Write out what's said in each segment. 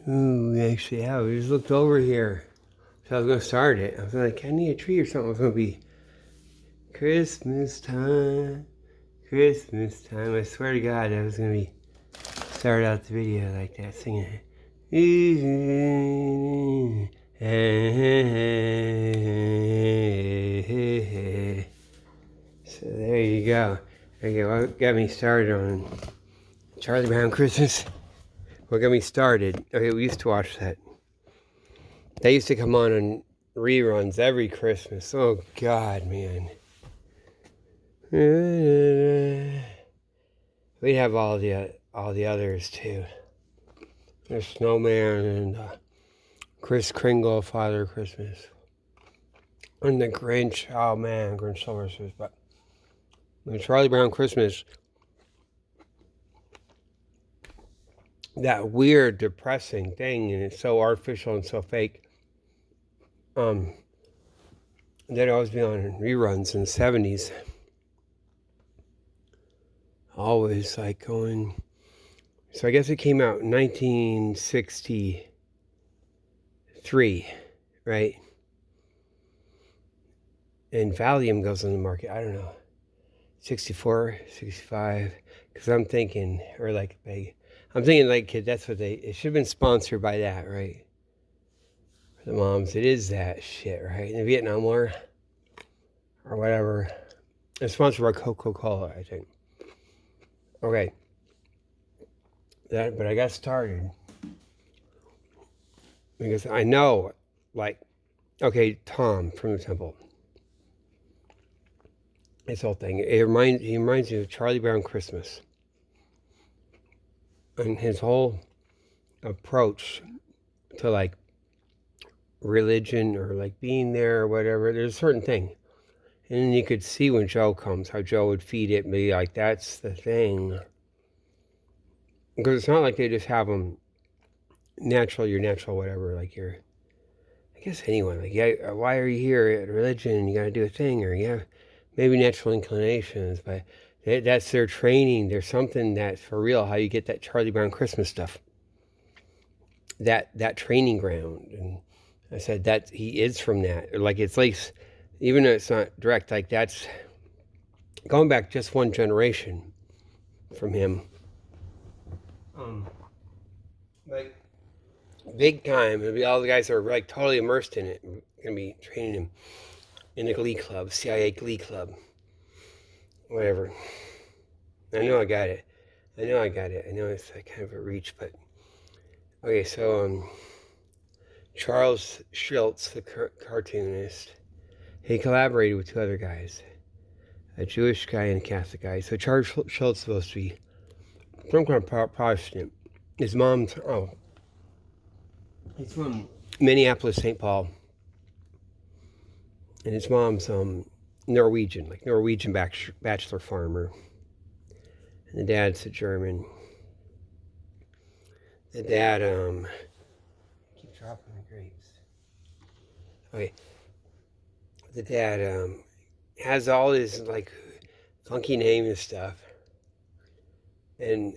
Ooh, actually, yeah, we just looked over here. So I was gonna start it. I was like, I need a tree or something. It was gonna be Christmas time. Christmas time. I swear to God, I was gonna be start out the video like that, singing. So there you go. There you go. What got me started on Charlie Brown Christmas? What got me started? Okay, we used to watch that. They used to come on reruns every Christmas. Oh God, man. We'd have all the others too. There's Snowman and Kris Kringle, Father Christmas, and the Grinch. Oh man, Grinch Stole Christmas. But the Charlie Brown Christmas, that weird, depressing thing, and it's so artificial and so fake. They'd always be on reruns in the 70s. Always like going. So I guess it came out in 1963, right? And Valium goes on the market, I don't know, 64, 65, because I'm thinking, or like, I'm thinking like, kid, that's what it should have been sponsored by that, right? For the moms, it is that shit, right? In the Vietnam War, or whatever. It's sponsored by Coca-Cola, I think. Okay. But I got started because I know, like, okay, Tom from the Temple. This whole thing. He reminds you of Charlie Brown Christmas. And his whole approach to like religion or like being there or whatever, there's a certain thing. And then you could see when Joe comes, how Joe would feed it and be like, that's the thing. Because it's not like they just have them you're natural, whatever, like you're, I guess anyone, like, yeah, why are you here at religion? You got to do a thing, or yeah, maybe natural inclinations, but that's their training. There's something that's for real, how you get that Charlie Brown Christmas stuff. That training ground. And I said that he is from that. Like, it's like, even though it's not direct, like that's going back just one generation from him. Like, big time. It'll be all the guys that are like totally immersed in it. I'm gonna be training him in the Glee Club, CIA Glee Club, whatever. I know I got it. I know it's like kind of a reach, but okay. So Charles Schultz, the cartoonist, he collaborated with two other guys, a Jewish guy and a Catholic guy. So Charles Schultz is supposed to be some kind of Protestant. His mom's he's from Minneapolis, St. Paul, and his mom's Norwegian, like Norwegian bachelor farmer. And the dad's a German. The dad keep dropping the grapes. Okay. The dad has all his like funky name and stuff. And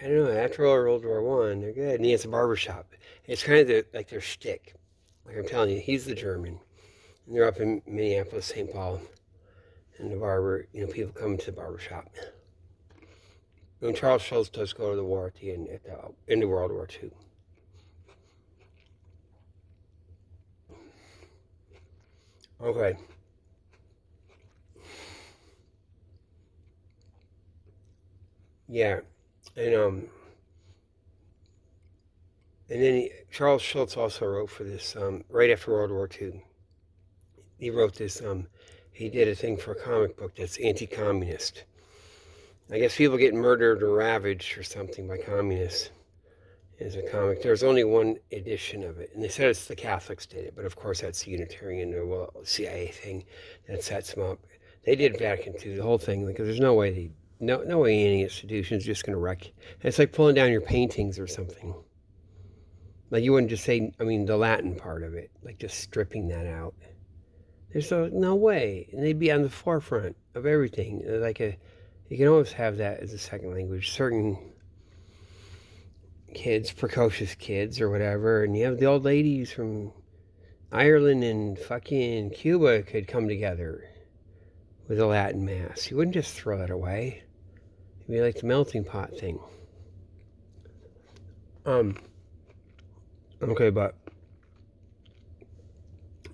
I don't know, after World War I, they're good. And he has a barbershop. It's kind of like their shtick. Like I'm telling you, he's the German. And they're up in Minneapolis, St. Paul. And the barber, people come to the barbershop. When Charles Schultz does go to the war at the end of World War II. Okay. Yeah. And then Charles Schultz also wrote for this, right after World War II. He wrote this, he did a thing for a comic book that's anti-communist. I guess people get murdered or ravaged or something by communists. It's a comic. There's only one edition of it. And they said it's the Catholics did it, but of course that's the Unitarian or CIA thing that sets them up. They did Vatican II, the whole thing, because there's no way no way any institution is just going to wreck. It's like pulling down your paintings or something. Like you wouldn't just say, the Latin part of it, like just stripping that out. There's no way. And they'd be on the forefront of everything. You can always have that as a second language. Certain kids, precocious kids or whatever, and you have the old ladies from Ireland and fucking Cuba could come together with a Latin mass. You wouldn't just throw it away. It'd be like the melting pot thing. Okay, but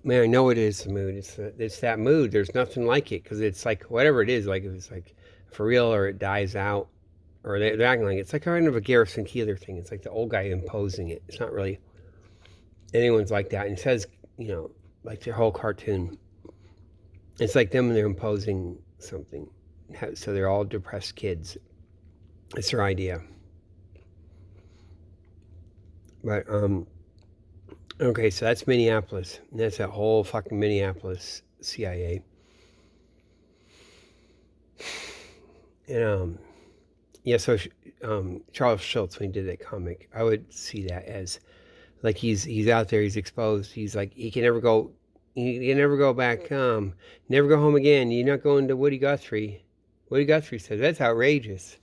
man, I know it is the mood. It's that mood. There's nothing like it because it's like whatever it is. Like if it's like for real or it dies out or they're acting like it's like kind of a Garrison Keillor thing. It's like the old guy imposing it. It's not really anyone's like that. And it says, like their whole cartoon. It's like them and they're imposing something. So they're all depressed kids. It's their idea. But okay, so that's Minneapolis. And that's that whole fucking Minneapolis CIA. And yeah, so Charles Schultz, when he did that comic, I would see that as like he's out there, he's exposed. He's like he can never go back, never go home again. You're not going to Woody Guthrie. Woody Guthrie says that's outrageous.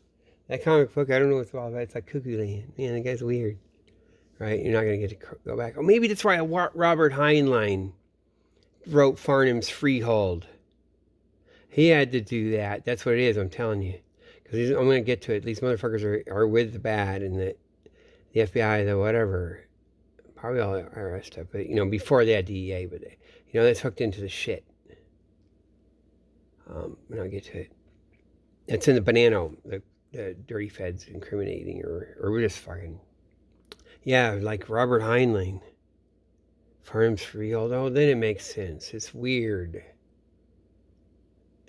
That comic book, I don't know what's all about. It's like Cuckoo Land. Man, that guy's weird, right? You're not gonna get to go back. Oh, maybe that's why Robert Heinlein wrote Farnham's Freehold. He had to do that. That's what it is. I'm telling you. Because I'm going to get to it. These motherfuckers are with the bad and the FBI, the whatever. Probably all the IRS stuff. But, before they had DEA. But, that's hooked into the shit. And I'll get to it. It's in the Banano. The dirty feds incriminating. Or we're just fucking. Yeah, like Robert Heinlein. Farms Freehold. Oh, then it makes sense. It's weird.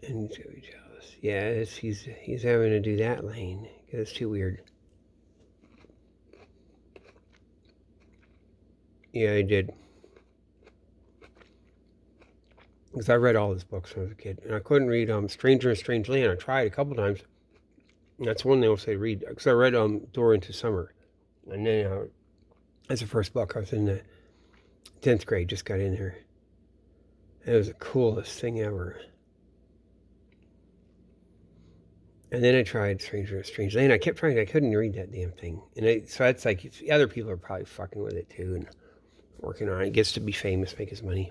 And Joey Jealous. Yeah, he's having to do that lane because it's too weird. Yeah, I did. Because I read all his books when I was a kid, and I couldn't read Stranger in a Strange Land. I tried a couple times. And that's one they will say read. Because I read Door into Summer, and then that's the first book. I was in the 10th grade, just got in there. And it was the coolest thing ever. And then I tried Stranger in a Strange Land. I kept trying. I couldn't read that damn thing. And so it's like other people are probably fucking with it too and working on it. It gets to be famous, make his money.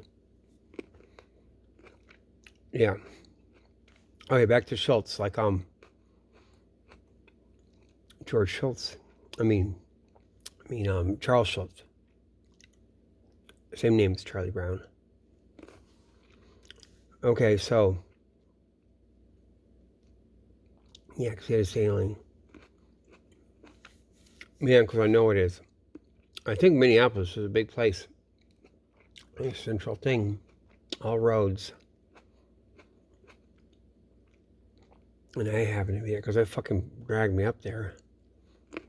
Yeah. Okay, back to Schultz. Like George Schultz. Charles Schultz. Same name as Charlie Brown. Okay, so. Yeah, because he had a sailing. Man, because I know it is. I think Minneapolis is a big place. A central thing. All roads. And I happen to be there because they fucking dragged me up there.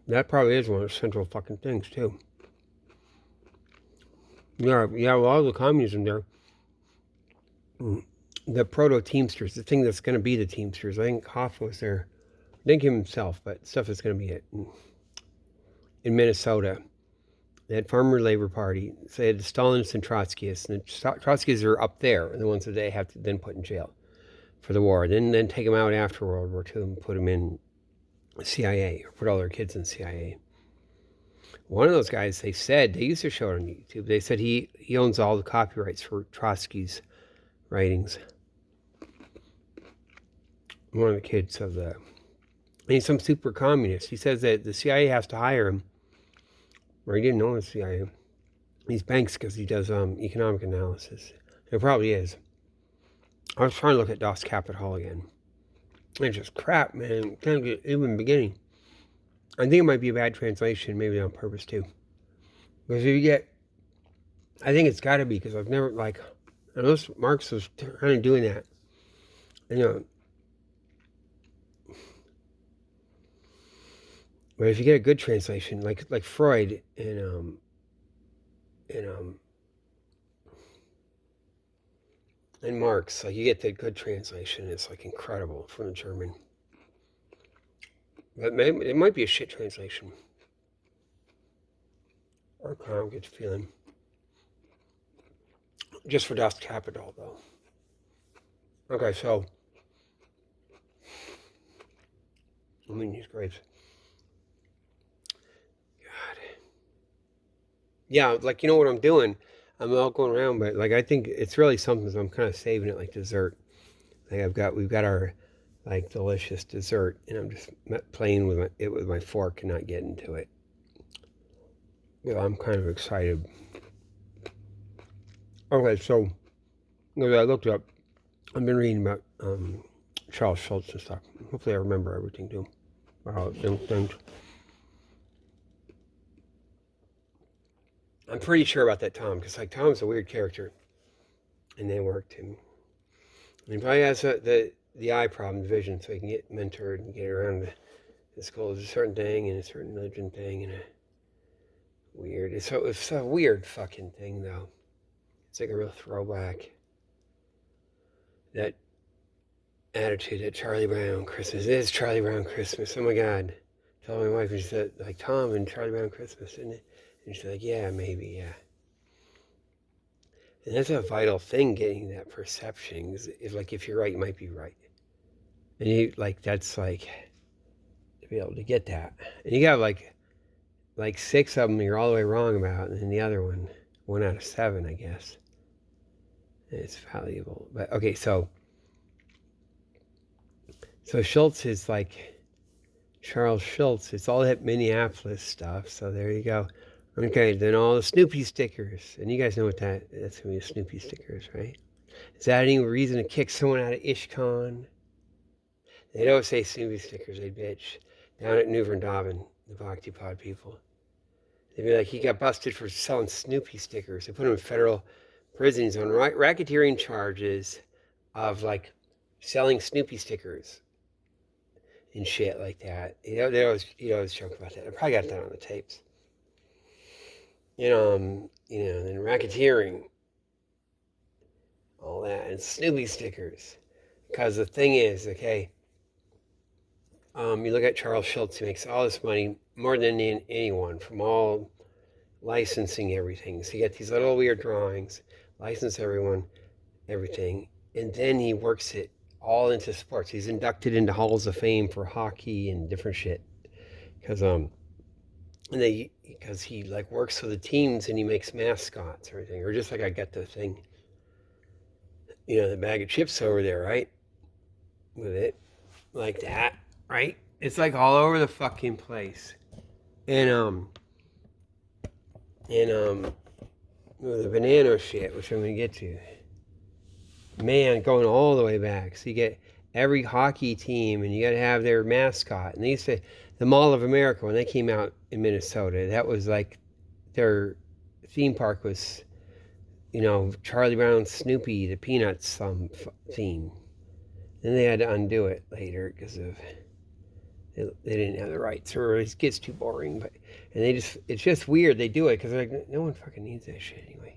That probably is one of the central fucking things, too. Yeah, well, all the communism there. The proto-Teamsters, the thing that's going to be the Teamsters. I think Hoff was there. I think him himself, but stuff is going to be it. In Minnesota, they had Farmer Labor Party. So they had the Stalinists and Trotskyists. And the Trotskyists are up there, the ones that they have to then put in jail for the war. Then take them out after World War II and put them in the CIA, or put all their kids in the CIA. One of those guys, they used to show it on YouTube. They said he owns all the copyrights for Trotsky's writings. One of the kids of the... And he's some super communist. He says that the CIA has to hire him. Or he didn't own the CIA. He's banks because he does economic analysis. It probably is. I was trying to look at Das Kapital again. It's just crap, man. Can't get even beginning. I think it might be a bad translation, maybe on purpose too. Because if you get... I think it's got to be, because I've never, unless Marx was kind of doing that. But if you get a good translation, like Freud and Marx, you get the good translation. It's incredible from the German. But maybe it might be a shit translation. I don't get the feeling. Just for Das Kapital, though. Okay, so these grapes. Yeah, like you know what I'm doing. I'm all going around, but like I think it's really something. So I'm kind of saving it like dessert. Like we've got our like delicious dessert, and I'm just playing with it with my fork and not getting to it. Yeah, I'm kind of excited. Okay, so I looked up. I've been reading about Charles Schultz and stuff. Hopefully, I remember everything too. Things. I'm pretty sure about that Tom because like Tom's a weird character, and they worked him. And he probably has the eye problem, the vision, so he can get mentored and get around the school. There's a certain thing and a certain religion thing and a weird. It's a weird fucking thing though. It's like a real throwback. That attitude that Charlie Brown Christmas is Charlie Brown Christmas. Oh my God. I told my wife and she said like Tom and Charlie Brown Christmas, isn't it? And she's like, yeah, maybe, yeah. And that's a vital thing, getting that perception. If like if you're right, you might be right. And you like that's like to be able to get that. And you got like six of them you're all the way wrong about, and then the other one out of seven, I guess. And it's valuable. But okay, so Schultz is like Charles Schultz. It's all that Minneapolis stuff. So there you go. Okay, then all the Snoopy stickers. And you guys know what that's going to be, Snoopy stickers, right? Is that any reason to kick someone out of IshCon? They don't say Snoopy stickers, they bitch. Down at New Dobbin, the Bhakti Pod people. They'd be like, he got busted for selling Snoopy stickers. They put him in federal prisons on racketeering charges of like selling Snoopy stickers and shit like that. He always joke about that. I probably got that on the tapes. And racketeering, all that, and Snoopy stickers. Because the thing is, okay, you look at Charles Schultz, he makes all this money, more than anyone, from all licensing everything. So you get these little weird drawings, license everything, and then he works it all into sports. He's inducted into halls of fame for hockey and different shit. Because because he like works for the teams and he makes mascots or everything, or just like I got the thing, the bag of chips over there, right? With it, like that, right? It's like all over the fucking place, and the banana shit, which I'm gonna get to. Man, going all the way back. So you get every hockey team, and you got to have their mascot. And they used to, the Mall of America, when they came out in Minnesota, that was like their theme park was, Charlie Brown, Snoopy, the Peanuts theme. Then they had to undo it later because of they didn't have the rights, or it gets too boring. And it's just weird they do it because like no one fucking needs that shit anyway.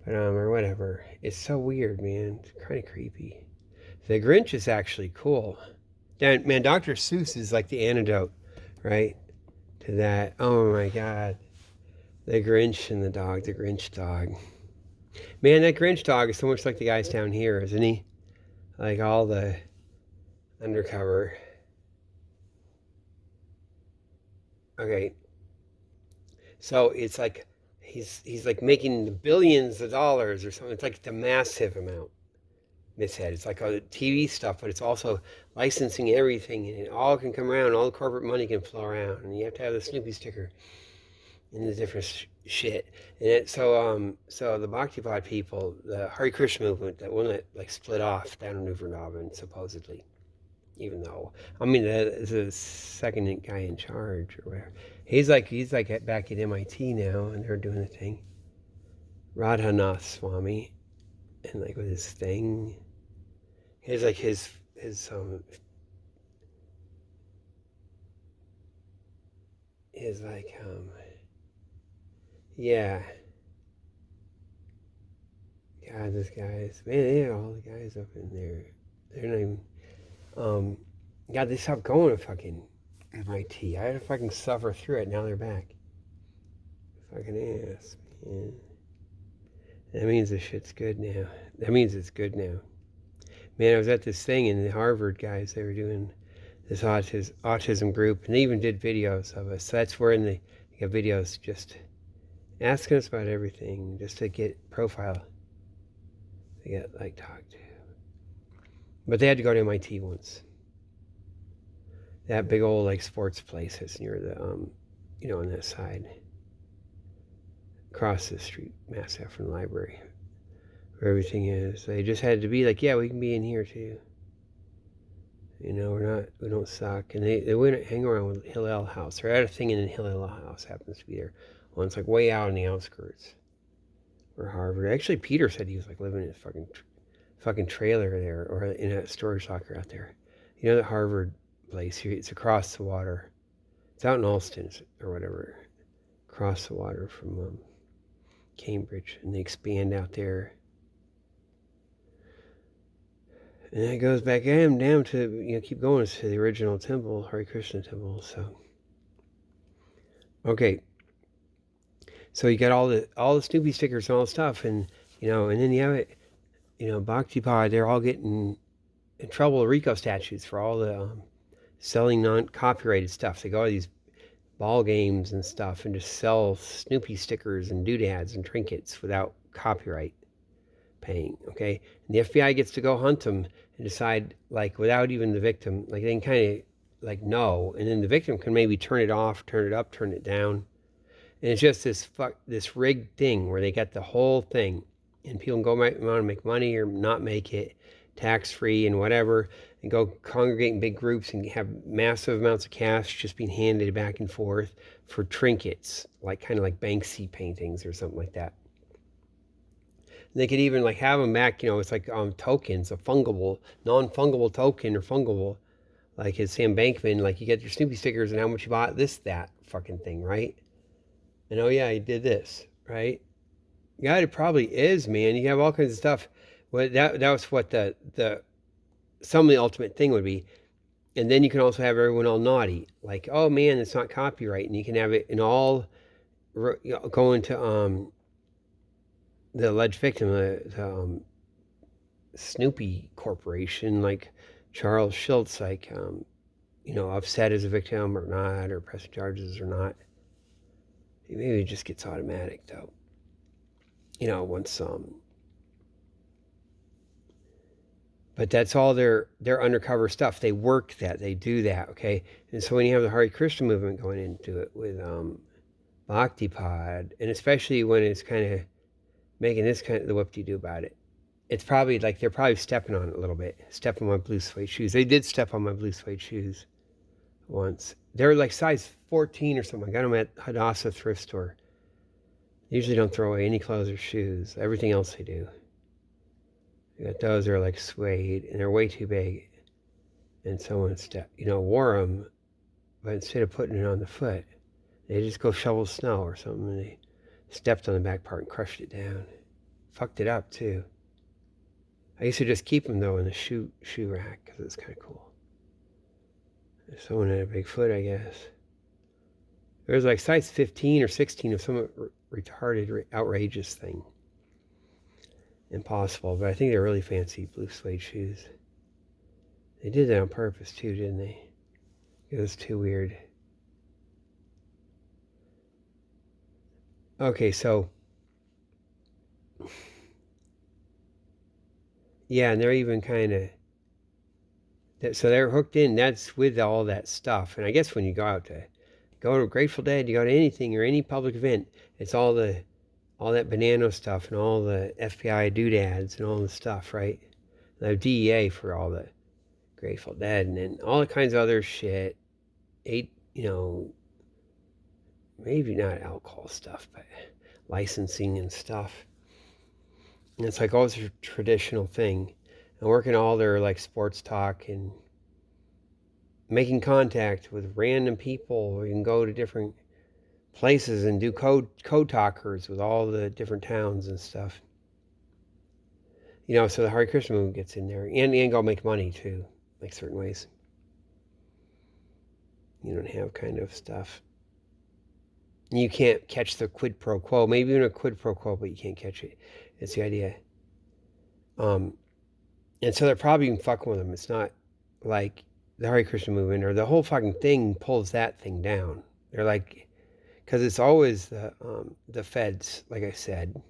But or whatever. It's so weird, man. It's kind of creepy. The Grinch is actually cool. Man, Dr. Seuss is like the antidote, right, to that. Oh my God, the Grinch and the Grinch dog. Man, that Grinch dog is so much like the guys down here, isn't he? Like all the undercover. Okay, so it's like he's like making billions of dollars or something. It's like the massive amount. Mishead. It's like all the TV stuff, but it's also licensing everything, and it all can come around. All the corporate money can flow around, and you have to have the Snoopy sticker and the different shit. And so the Bhakti Pod people, the Hare Krishna movement, that one that like split off down in New Vrindavan, supposedly. Even though, I mean, the second guy in charge or whatever. He's like back at MIT now, and they're doing the thing. Radhanath Swami, and like with his thing. He's like his like yeah. God, this guys, man, they have all the guys up in there. They're not even God, they stopped going to fucking MIT. I had to fucking suffer through it. Now they're back. Fucking ass, man. That means the shit's good now. That means it's good now. Man, I was at this thing, and the Harvard guys, they were doing this autism group, and they even did videos of us. So that's where they got videos just asking us about everything just to get profile, to get like talked to. But they had to go to MIT once. That big old like sports place that's near the on that side, across the street, Mass Effort Library, where everything is. They just had to be like, yeah, we can be in here too. We don't suck. And they wouldn't hang around with Hillel House. They had a thing in the Hillel House, happens to be there. Well, it's like way out in the outskirts. Or Harvard. Actually, Peter said he was like living in a fucking trailer there, or in a storage locker out there. You know the Harvard place? It's across the water. It's out in Alston or whatever, across the water from Cambridge, and they expand out there. And that goes back down to, keep going to the original temple, Hare Krishna temple. So, okay. So you got all the Snoopy stickers and all the stuff, and then you have it, Bhakti Pod, they're all getting in trouble with RICO statutes for all the selling non-copyrighted stuff. They go to these ball games and stuff and just sell Snoopy stickers and doodads and trinkets without copyright paying, okay? And the FBI gets to go hunt them and decide, like, without even the victim, like, they can kind of, like, no, and then the victim can maybe turn it off, turn it up, turn it down. And it's just this rigged thing where they get the whole thing, and people can go want to make money or not make it tax-free and whatever, and go congregate in big groups and have massive amounts of cash just being handed back and forth for trinkets, kind of like Banksy paintings or something like that. And they could even like have them back, it's like tokens, a non-fungible token or fungible, like his Sam Bankman, like you get your Snoopy stickers and how much you bought that fucking thing, right? And oh yeah, he did this, right? Yeah, it probably is, man. You have all kinds of stuff. Well, that was what the some of the ultimate thing would be. And then you can also have everyone all naughty, like, oh man, it's not copyright, and you can have it in all going to the alleged victim, the Snoopy Corporation, like Charles Schultz, like upset as a victim or not, or pressing charges or not. Maybe it just gets automatic though. Once but that's all their undercover stuff. They work that, they do that, okay? And so when you have the Hare Krishna movement going into it with Bhakti Pod, and especially when it's kind of making this kind of the whoop-de-doo about it, it's probably like they're probably stepping on it a little bit, stepping on my blue suede shoes. They did step on my blue suede shoes once. They're like size 14 or something. I got them at Hadassah thrift store. They usually don't throw away any clothes or shoes. Everything else they do. Those are like suede, and they're way too big. And someone wore them, but instead of putting it on the foot, they just go shovel snow or something, and they stepped on the back part and crushed it down. Fucked it up too. I used to just keep them though in the shoe rack because it's kind of cool. If someone had a big foot, I guess. There was like size 15 or 16 of some retarded, outrageous thing. Impossible, but I think they're really fancy blue suede shoes. They did that on purpose too, didn't they? It was too weird. Okay, so yeah, and they're even kind of so they're hooked in. That's with all that stuff. And I guess when you go to Grateful Dead, you go to anything or any public event, it's all that banana stuff and all the FBI doodads and all the stuff, right? And I have DEA for all the Grateful Dead and then all the kinds of other shit. Maybe not alcohol stuff, but licensing and stuff. And it's like always a traditional thing. And working all their like sports talk and making contact with random people. You can go to different places and do code talkers with all the different towns and stuff. So the Hare Krishna movement gets in there. And go make money too, like certain ways. You don't have kind of stuff. You can't catch the quid pro quo. Maybe even a quid pro quo, but you can't catch it. It's the idea. And so they're probably even fucking with them. It's not like the Hare Krishna movement or the whole fucking thing pulls that thing down. They're like because it's always the feds, like I said,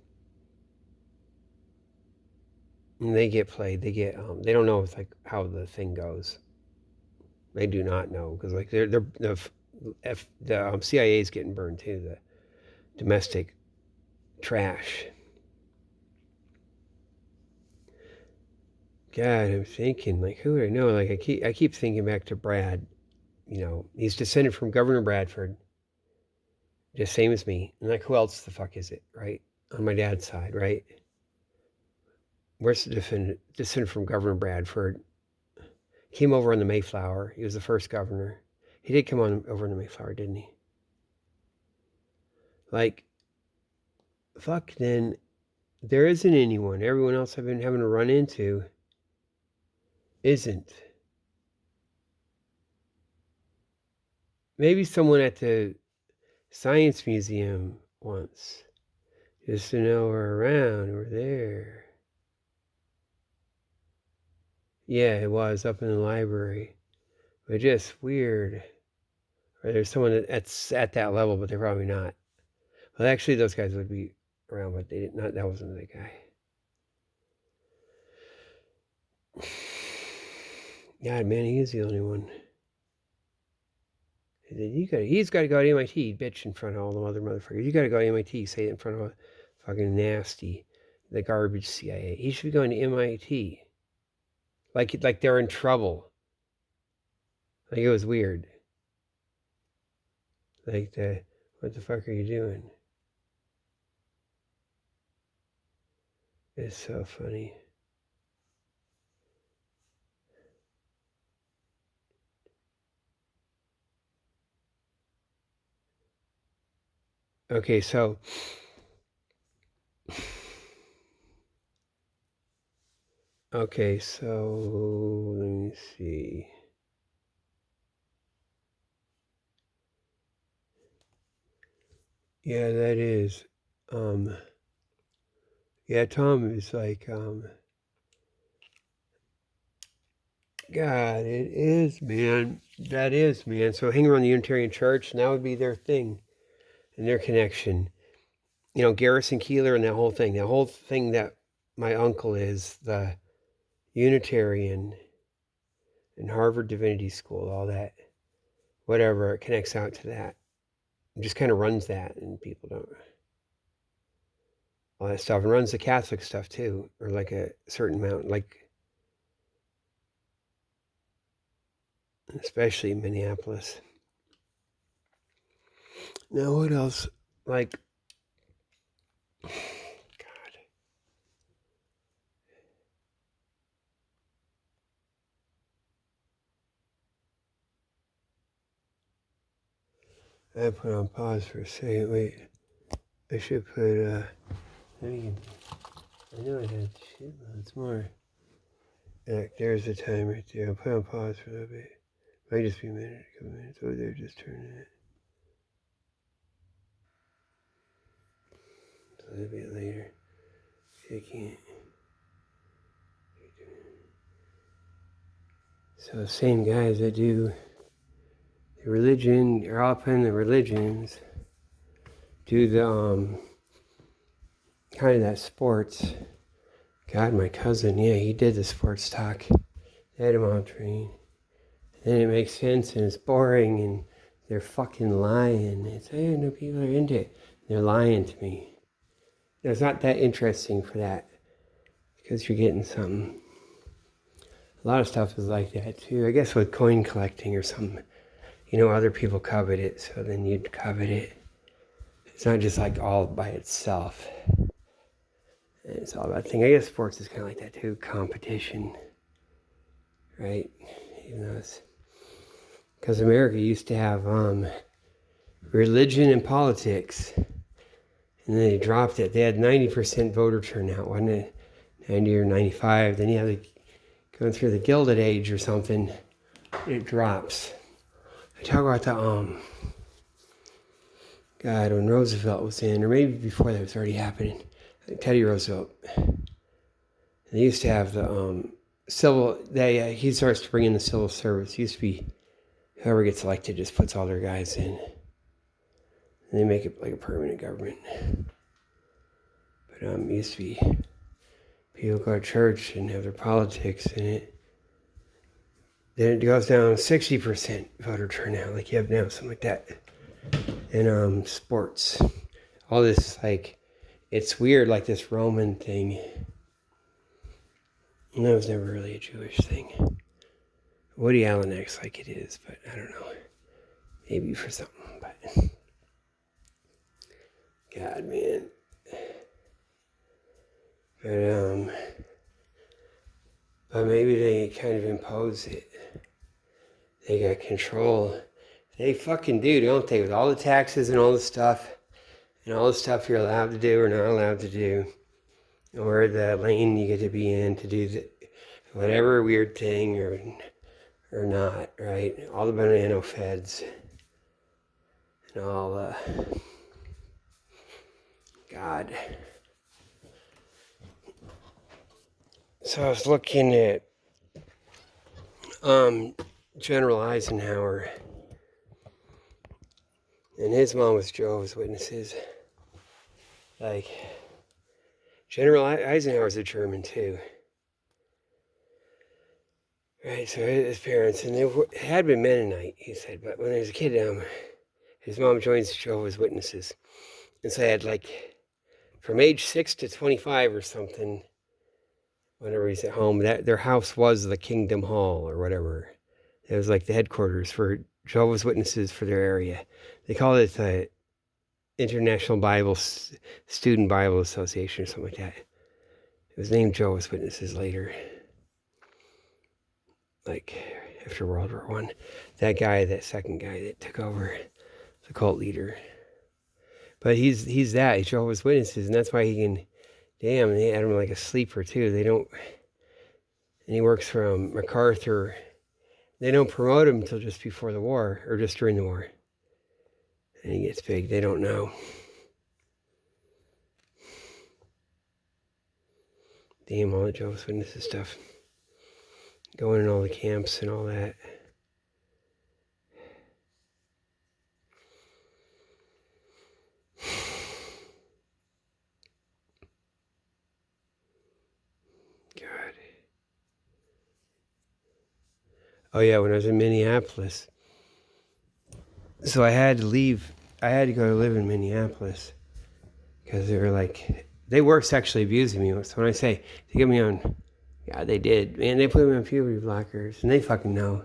and they get played. They get they don't know like how the thing goes. They do not know because like the CIA is getting burned too. The domestic trash. God, I'm thinking like who would I know? Like I keep thinking back to Brad. You know, he's descended from Governor Bradford, just same as me. And like who else the fuck is it, right? On my dad's side, right? Where's the descendant from Governor Bradford? Came over on the Mayflower. He was the first governor. He did come on over on the Mayflower, didn't he? Like, fuck, then there isn't anyone. Everyone else I've been having to run into isn't. Maybe someone at the Science Museum once, just to know we're around, we're there. Yeah, it was up in the library, but just weird. Or there's someone that's at that level, but they're probably not. Well, actually, those guys would be around, but they did not. That wasn't the guy. God, man, he is the only one. He's got to go to MIT, bitch in front of all the other motherfuckers. You got to go to MIT, say it in front of a fucking nasty, the garbage CIA. He should be going to MIT. Like they're in trouble. Like it was weird. Like what the fuck are you doing? It's so funny. Okay, so let me see. Yeah, that is. Yeah, Tom is like, God, it is, man. That is, man. So hang around the Unitarian Church, and that would be their thing and their connection. You know, Garrison Keillor and that whole thing. The whole thing that my uncle is, the Unitarian and Harvard Divinity School, all that, whatever, it connects out to that. It just kind of runs that, and people don't. All that stuff, and runs the Catholic stuff too, or like a certain amount, like especially in Minneapolis. Now, what else? Like, God. I put on pause for a second. Wait, I should put, I know I had shitloads more. There's the time right there. I'll put on pause for a little bit. Might just be a minute, a couple minutes. Oh, they're just turning it. A little bit later. I can't. So, same guys that do the religion, or all up in the religions, do the, kind of that sports. God, my cousin, yeah, he did the sports talk. They had him on train. And it makes sense and it's boring and they're fucking lying. It's, hey, no people are into it. They're lying to me. It's not that interesting for that because you're getting something. A lot of stuff is like that too. I guess with coin collecting or something, you know, other people covet it, so then you'd covet it. It's not just like all by itself. It's all about thing. I guess sports is kind of like that too. Competition, right? Even though it's because America used to have religion and politics, and then they dropped it. They had 90% voter turnout, wasn't it? 90 or 95. Then you have going through the Gilded Age or something, it drops. I talk about the God, when Roosevelt was in, or maybe before that was already happening. Teddy Roosevelt. They used to have the civil. He starts to bring in the civil service. It used to be whoever gets elected just puts all their guys in. And they make it like a permanent government. But it used to be people go to church and have their politics in it. Then it goes down 60% voter turnout, like you have now, something like that. And sports. All this, like, it's weird, like this Roman thing. And that was never really a Jewish thing. Woody Allen acts like it is, but I don't know. Maybe for something, but... God, man. But maybe they kind of impose it. They got control. They fucking do, don't they? With all the taxes and all the stuff, and all the stuff you're allowed to do or not allowed to do, or the lane you get to be in to do whatever weird thing or not, right? All the banana feds and all God. So I was looking at General Eisenhower, and his mom was Jehovah's Witnesses. Like, General Eisenhower's a German too. Right, so his parents, and they had been Mennonite, he said, but when he was a kid, his mom joins Jehovah's Witnesses. And so I had like, from age 6 to 25 or something, whenever he's at home, that their house was the Kingdom Hall or whatever. It was like the headquarters for Jehovah's Witnesses for their area. They called it the International Student Bible Association or something like that. It was named Jehovah's Witnesses later. Like after World War I. That second guy that took over, the cult leader. But he's Jehovah's Witnesses, and that's why he can, damn, they had him like a sleeper too. They don't, and he works for MacArthur. They don't promote him until just before the war, or just during the war. And he gets big, they don't know. Damn, all the Jehovah's Witnesses stuff. Going in all the camps and all that. God. Oh yeah, when I was in Minneapolis. So I had to leave. I had to go to live in Minneapolis. Because they were like, they were sexually abusing me. So when I say, they get me on, yeah, they did. Man, they put me on puberty blockers. And they fucking know.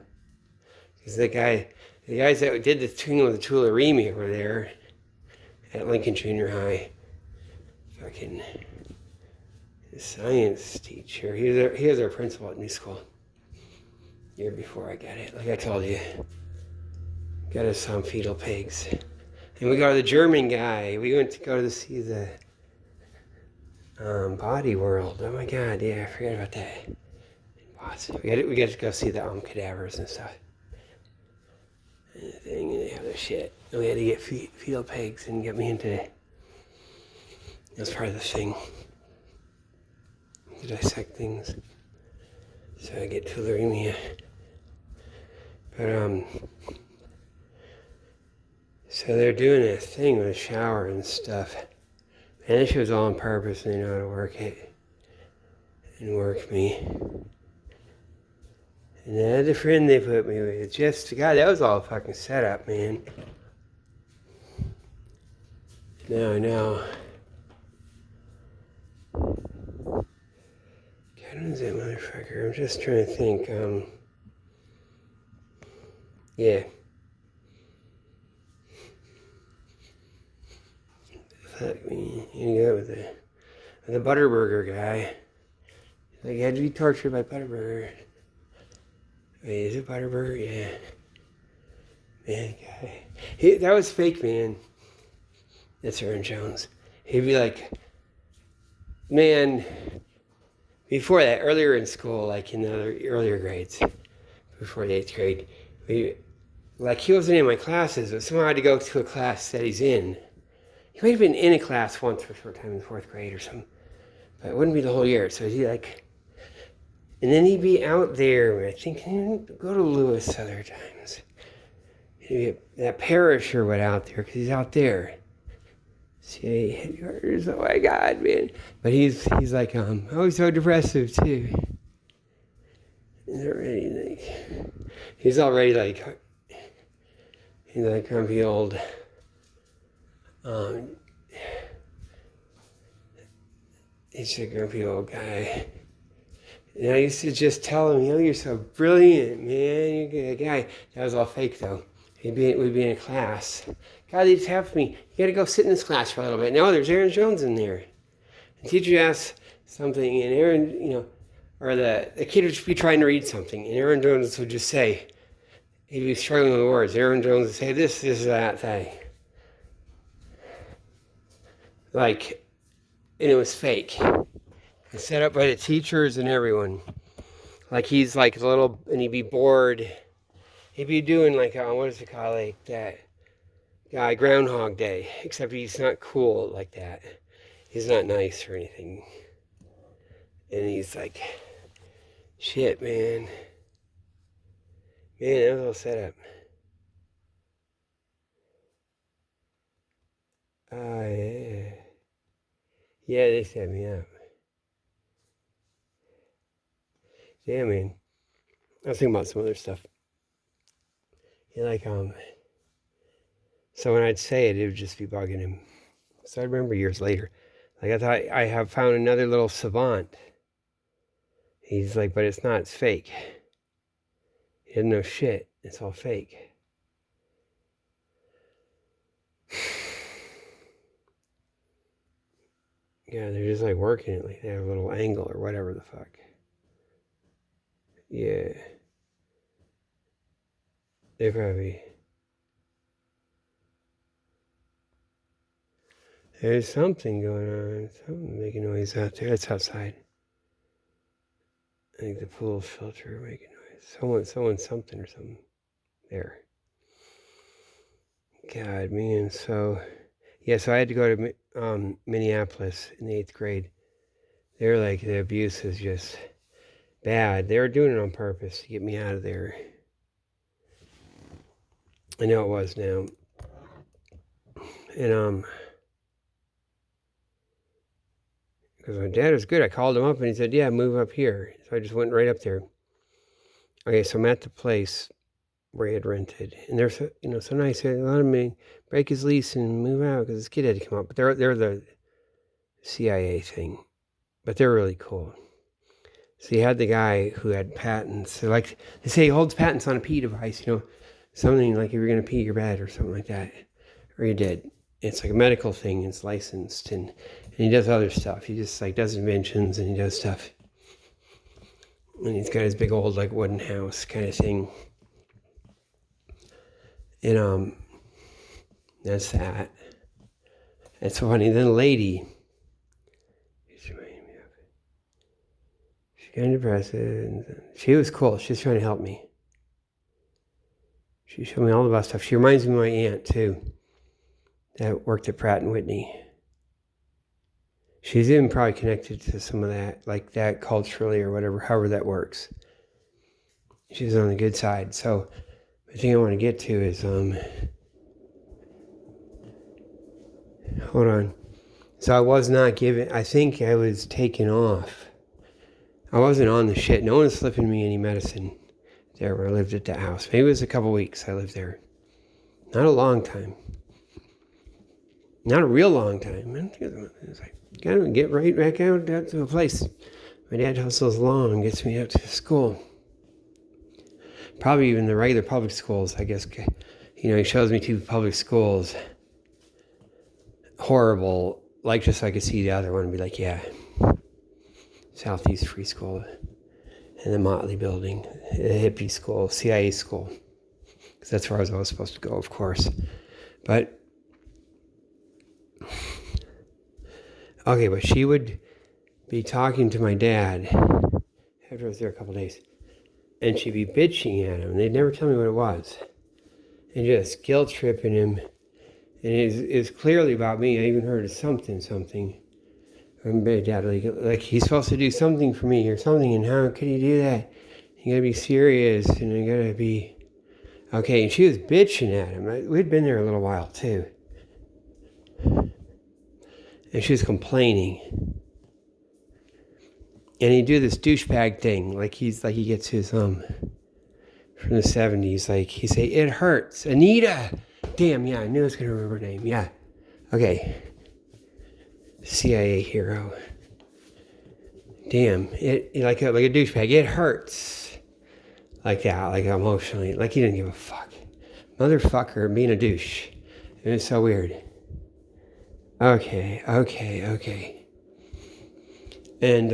Because the guys that did the thing with the Tularemia were there at Lincoln Junior High. Fucking science teacher. He was our principal at New School. Year before I got it. Like I told you. Got us some fetal pigs. And we got the German guy. We went to go to see the Body World. Oh my God, yeah, I forgot about that. In Boston. We got to go see the cadavers and stuff. And the thing, and they have their shit. And we had to get fetal pigs and get me into it. That's part of the thing. To dissect things. So I get tularemia. But so they're doing a thing with a shower and stuff. And this shit was all on purpose, and they know how to work it. And work me. And the other friend they put me with, God, that was all a fucking setup, man. Now I know. God, who's that motherfucker? I'm just trying to think, yeah. Fuck me. You go with the Butterburger guy. Like, you had to be tortured by Butterburger. Wait, is it Butterburger? Yeah. Man, guy. That was fake, man. That's Aaron Jones. He'd be like, man, before that, earlier in school, like in the earlier grades, before the 8th grade, he wasn't in my classes, but somehow I had to go to a class that he's in. He might have been in a class once for a short time in the 4th grade or something, but it wouldn't be the whole year. So he'd and then he'd be out there. I think he'd go to Lewis other times, that parachute went out there because he's out there. CIA headquarters. Oh my God, man! But he's like oh, so depressive too. He's already like he's like grumpy old. He's a grumpy old guy. And I used to just tell him, you're so brilliant, man. You're a good guy. That was all fake, though. We'd be in a class. God, they'd just have me. You got to go sit in this class for a little bit. No, there's Aaron Jones in there. The teacher asks something, and Aaron, or the kid would just be trying to read something, and Aaron Jones would just say, he'd be struggling with words. Aaron Jones would say this, that thing. Like, and it was fake. And set up by the teachers and everyone. Like he's like a little, and he'd be bored. He'd be doing like, what is it called, like that guy, Groundhog Day. Except he's not cool like that. He's not nice or anything. And he's like, shit, man. Man, that was all set up. Yeah. Yeah, they set me up. Yeah, man. I was thinking about some other stuff. So when I'd say it, it would just be bugging him. So I remember years later. Like I thought I have found another little savant. He's like, but it's not, it's fake. He doesn't know shit. It's all fake. Yeah, they're just like working it, like they have a little angle or whatever the fuck. Yeah. They probably. There's something going on. Something making noise out there. It's outside. I think the pool filter making noise. Someone, something or something. There. God, man. So I had to go to Minneapolis in the 8th grade. They're like, the abuse is just bad. They were doing it on purpose to get me out of there. I know it was now. And, because my dad was good. I called him up and he said, yeah, move up here. So I just went right up there. Okay, so I'm at the place where he had rented. And they're so, so nice. They let him break his lease and move out because his kid had to come up. But they're the CIA thing. But they're really cool. So you had the guy who had patents. So like they say he holds patents on a pee device, something like if you're going to pee your bed or something like that. Or you did. It's like a medical thing. It's licensed. And he does other stuff. He just like does inventions and he does stuff. And he's got his big old like wooden house kind of thing. And that's that. That's so funny. Then a lady, she's reminding me of it. She's kind of depressive. She was cool. She was trying to help me. She showed me all about stuff. She reminds me of my aunt too, that worked at Pratt & Whitney. She's even probably connected to some of that, like that culturally or whatever, however that works. She's on the good side. So the thing I want to get to is, hold on. So I was not given, I think I was taken off. I wasn't on the shit. No one was slipping me any medicine there when I lived at that house. Maybe it was a couple weeks I lived there. Not a long time. Not a real long time. It's like, gotta get right back out to a place. My dad hustles along and gets me out to school. Probably even the regular public schools, I guess. He shows me 2 public schools. Horrible. Like, just so I could see the other one and be like, yeah. Southeast Free School. And the Motley Building. The hippie school. CIA school. Because that's where I was always supposed to go, of course. But okay, but she would be talking to my dad after I was there a couple days, and she'd be bitching at him. They'd never tell me what it was, and just guilt tripping him. And it's clearly about me. I even heard of something. And my dad, like he's supposed to do something for me or something, and how could he do that? You gotta be serious, and you gotta be Okay, and she was bitching at him. We'd been there a little while too. And she was complaining. And he'd do this douchebag thing, like he gets his from the 70s, like he'd say, "It hurts, Anita." Damn, yeah, I knew I was gonna remember her name. Yeah. Okay. CIA hero. Damn, it like a douchebag. It hurts. Like that, like emotionally, like he didn't give a fuck. Motherfucker being a douche. It was so weird. Okay. And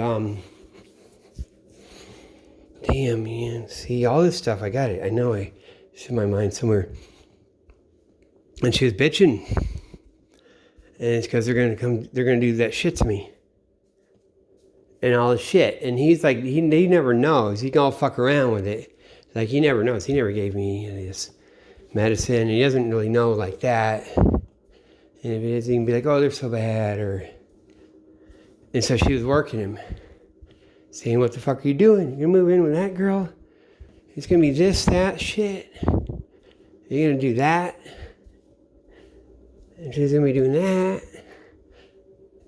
damn, man. See, all this stuff, I got it. I know it's in my mind somewhere. And she was bitching. And it's because they're gonna do that shit to me. And all the shit. And he's like, he never knows. He can all fuck around with it. Like, he never knows. He never gave me any of this medicine. And he doesn't really know like that. And if it is, he can be like, "Oh, they're so bad," And so she was working him, saying, "What the fuck are you doing? You're gonna move in with that girl? It's gonna be this, that, shit. You're gonna do that. And she's gonna be doing that."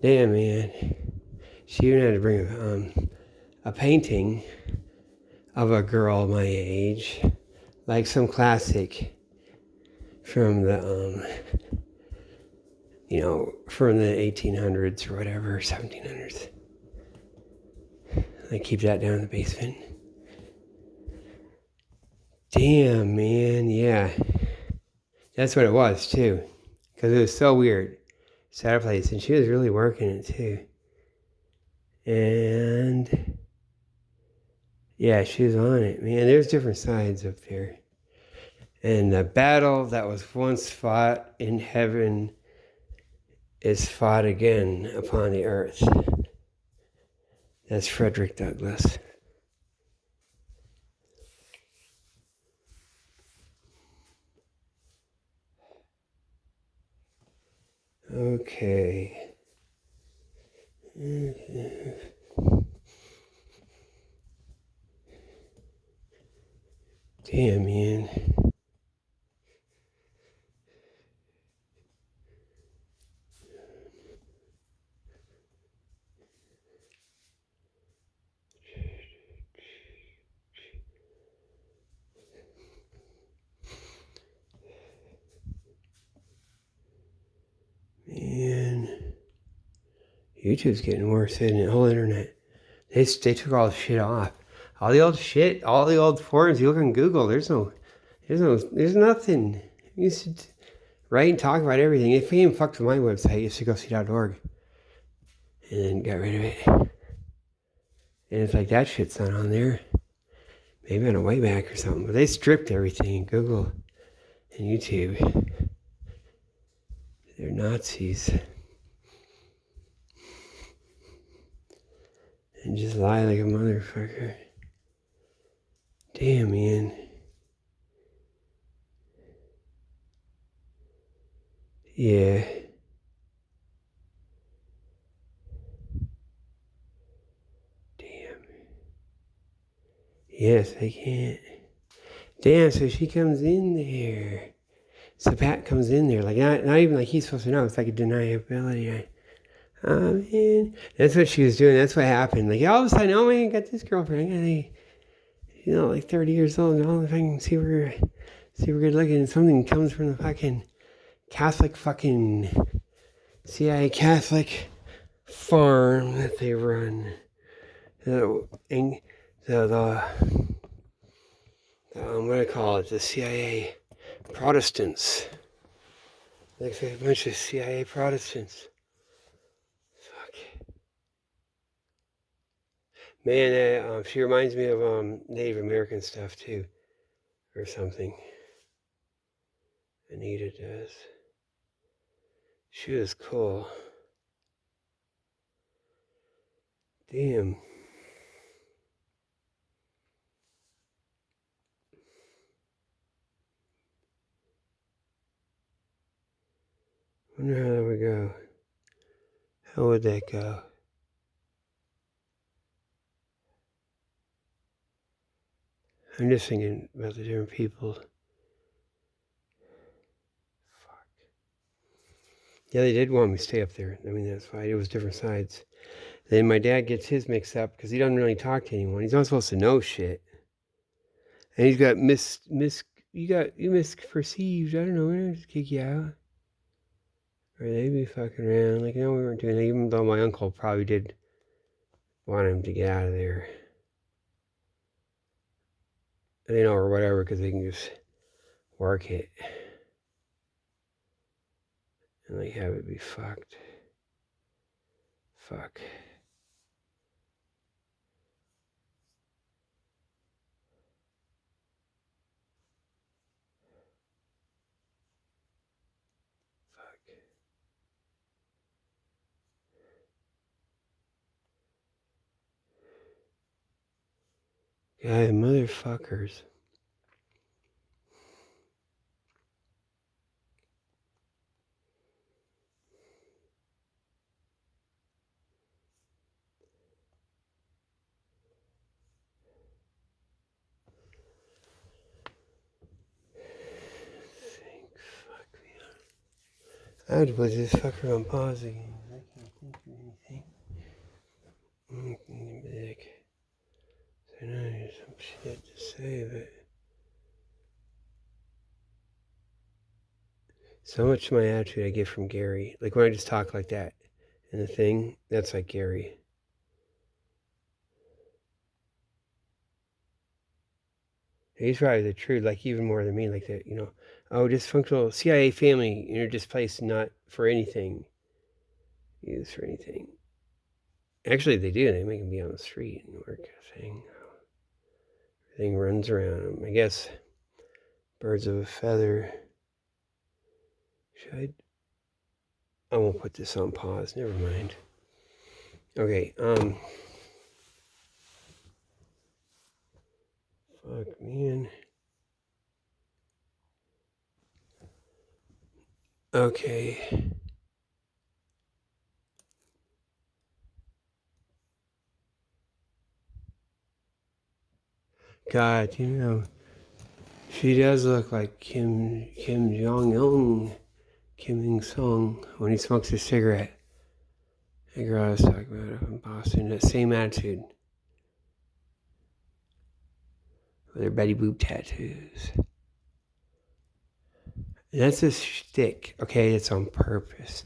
Damn, man. She even had to bring a painting of a girl my age, like some classic from the, from the 1800s or whatever, 1700s. I keep that down in the basement. Damn, man, yeah. That's what it was, too. Because it was so weird. Sad place. And she was really working it, too. And yeah, she was on it, man. There's different sides up there. And the battle that was once fought in heaven is fought again upon the earth. That's Frederick Douglass. Okay. Damn, man. Man. YouTube's getting worse, isn't it? The whole internet. They took all the shit off. All the old shit, all the old forums. You look on Google, there's nothing. You should write and talk about everything. If you even fucked with my website, USCGoSee.org, and then got rid of it. And it's like that shit's not on there. Maybe on a way back or something. But they stripped everything. Google and YouTube. They're Nazis. And just lie like a motherfucker. Damn, man. Yeah. Damn. Yes, I can't. Damn, so she comes in there. So Pat comes in there. Like, not even like he's supposed to know. It's like a deniability. Man. That's what she was doing. That's what happened. Like, all of a sudden, oh man, I got this girlfriend. I got like 30 years old. And all of a sudden, see we're good looking. And something comes from the fucking Catholic fucking CIA Catholic farm that they run. What do I call it? The CIA Protestants. Like a bunch of CIA Protestants. Fuck. Man, she reminds me of Native American stuff too, or something. Anita does. She was cool. Damn. Wonder how that would go. How would that go? I'm just thinking about the different people Yeah, they did want me to stay up there. I mean, that's fine. It was different sides. Then my dad gets his mixed up because he doesn't really talk to anyone. He's not supposed to know shit. And he's got you misperceived. I don't know. We're gonna just kick you out. Or they'd be fucking around. Like, no, we weren't doing that. Even though my uncle probably did want him to get out of there. You know, or whatever, because they can just work it. And like have it be fucked. Fuck. God, motherfuckers. I would put this fucker on pause again. I can't think of anything. Like, so now there's some shit to say, but so much of my attitude I get from Gary. Like when I just talk like that in the thing, that's like Gary. He's probably the truth, like even more than me, like that, you know. Oh, dysfunctional CIA family, you're displaced not for anything. Used for anything. Actually, they do. They make them be on the street and work a thing. Everything runs around them. I guess birds of a feather. Should I won't put this on pause. Never mind. Okay. Fuck, man. Okay. God, you know, she does look like Kim Jong-un, Kim Il-sung, when he smokes a cigarette. The girl I was talking about up in Boston, that same attitude. With her Betty Boop tattoos. And that's a shtick, okay? It's on purpose.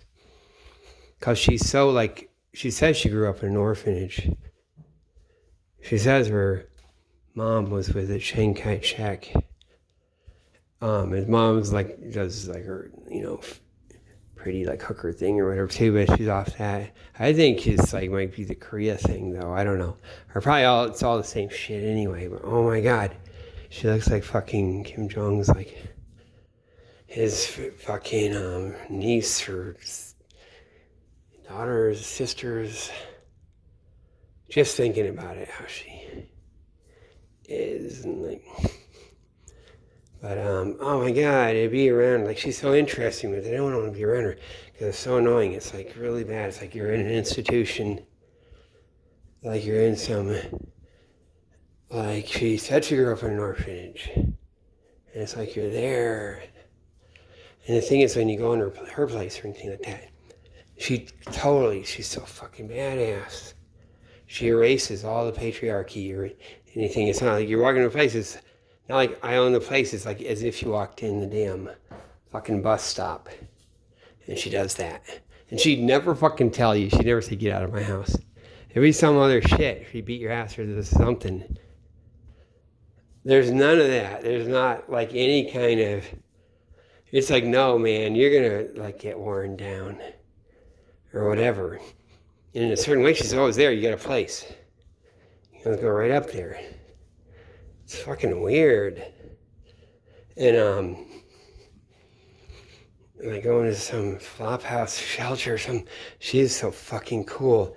Because she's so, like, she says she grew up in an orphanage. She says her mom was with it, Chiang Kai-shek. His mom's, like, does, like, her, you know, pretty, like, hooker thing or whatever, too, but she's off that. I think it's, like, might be the Korea thing, though. I don't know. Or probably it's all the same shit anyway, but oh my God. She looks like fucking Kim Jong's, like, his fucking niece or daughters, sisters. Just thinking about it, how she is, and like, but oh my God, to be around, like she's so interesting with it. I don't want to be around her because it's so annoying. It's like really bad. It's like you're in an institution, like you're in some, like she said she grew up in an orphanage, and it's like you're there. And the thing is, when you go in her place or anything like that, she's so fucking badass. She erases all the patriarchy or anything. It's not like you're walking to places. Not like I own the place. It's like as if you walked in the damn fucking bus stop. And she does that. And she'd never fucking tell you. She'd never say, get out of my house. There'd be some other shit. She'd beat your ass or something. There's none of that. There's not like any kind of... It's like, no, man, you're going to like get worn down. Or whatever. And in a certain way, she's always there. You got a place. You gotta go right up there. It's fucking weird. And I go into some flop house shelter or something. She's so fucking cool.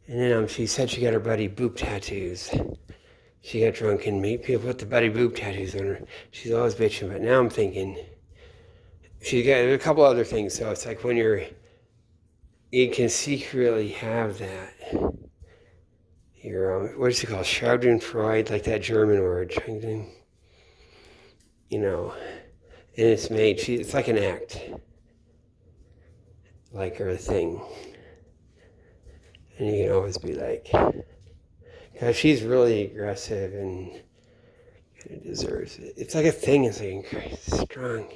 And then she said she got her buddy boob tattoos. She got drunk and made people put the buddy boob tattoos on her. She's always bitching, but now I'm thinking she got a couple other things. So it's like when you can secretly have that. Your what is it called? Schadenfreude, like that German word. You know, and it's made. It's like an act. like her thing. And you can always be like, because she's really aggressive and kind of deserves it. It's like a thing. It's like strong.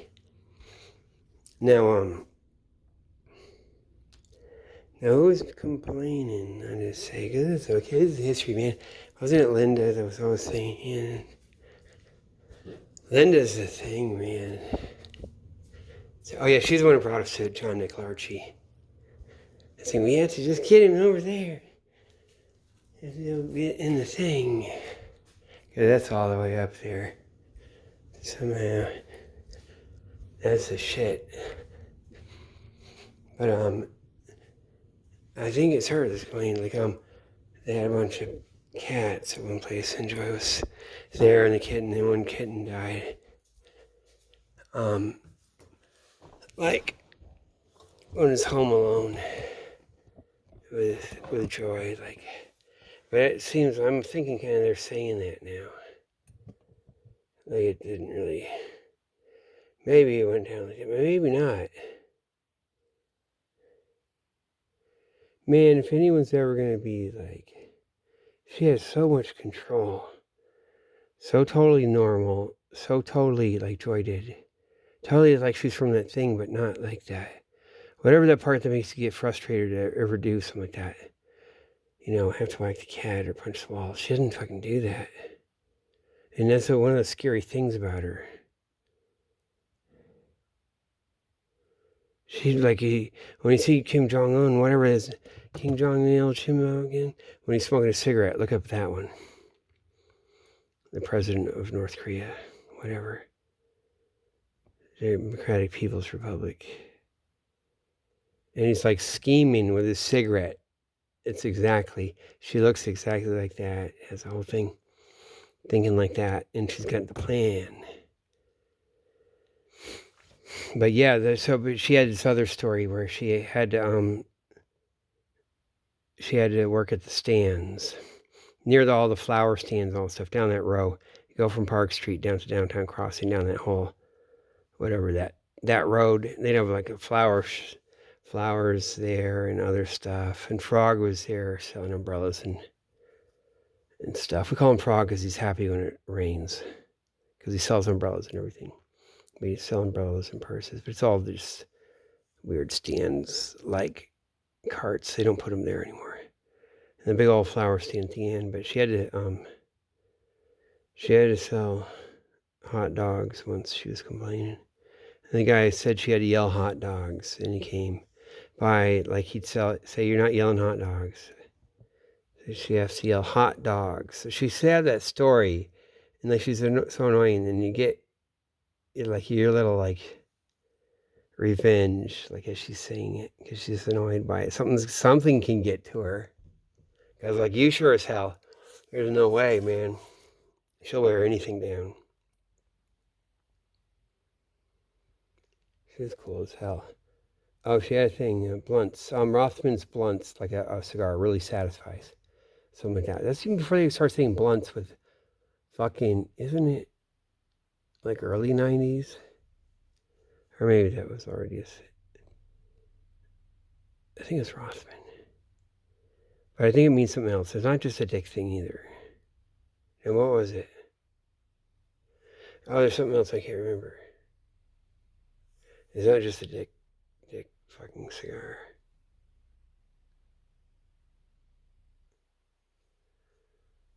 Now, who's complaining? I just say, because it's okay. This is history, man. Wasn't it Linda that was always saying, yeah, Linda's the thing, man. So, oh, yeah, she's the one who brought us to John Nicolarchi. I think we have to just get him over there. And he'll get in the thing. Because that's all the way up there. Somehow. That's the shit. But, I think it's her that's playing. Like, they had a bunch of cats at one place, and Joy was there, and one kitten died. Like, when it's home alone with Joy, like, but it seems, I'm thinking kind of they're saying that now. Like, it didn't really, maybe it went down like that, but maybe not. Man, if anyone's ever going to be like, she has so much control, so totally normal, so totally like Joy did. Totally like she's from that thing, but not like that. Whatever that part that makes you get frustrated to ever do something like that. You know, have to whack the cat or punch the wall. She doesn't fucking do that. And that's one of the scary things about her. She's like, when you see Kim Jong-un, whatever it is, Kim Jong-il, again, when he's smoking a cigarette, look up that one. The president of North Korea, whatever. Democratic People's Republic. And he's like scheming with his cigarette. She looks exactly like that, has the whole thing thinking like that, and she's got the plan. But yeah, but she had this other story where she had to work at the stands, near all the flower stands and all the stuff, down that row. You go from Park Street down to Downtown Crossing, down that whole, whatever that road. They'd have like flowers there and other stuff. And Frog was there selling umbrellas and stuff. We call him Frog because he's happy when it rains, because he sells umbrellas and everything. But he's selling umbrellas and purses, but it's all just weird stands, like carts. They don't put them there anymore. And the big old flower stand at the end. But she had to sell hot dogs once. She was complaining, and the guy said she had to yell hot dogs, and he came by, like he'd say, "You're not yelling hot dogs." So she has to yell hot dogs. So she said that story, and like she's so annoying, and you get like your little like revenge, like as she's saying it, because she's annoyed by it. Something can get to her. Because like, you sure as hell, there's no way, man. She'll wear anything down. She's cool as hell. Oh, she had a thing, blunts. Rothman's blunts, like a cigar, really satisfies. Something like that. That's even before they start saying blunts with fucking, isn't it like early 90s? Or maybe that was already I think it's Rothman. But I think it means something else. It's not just a dick thing either. And what was it? Oh, there's something else I can't remember. It's not just a dick fucking cigar.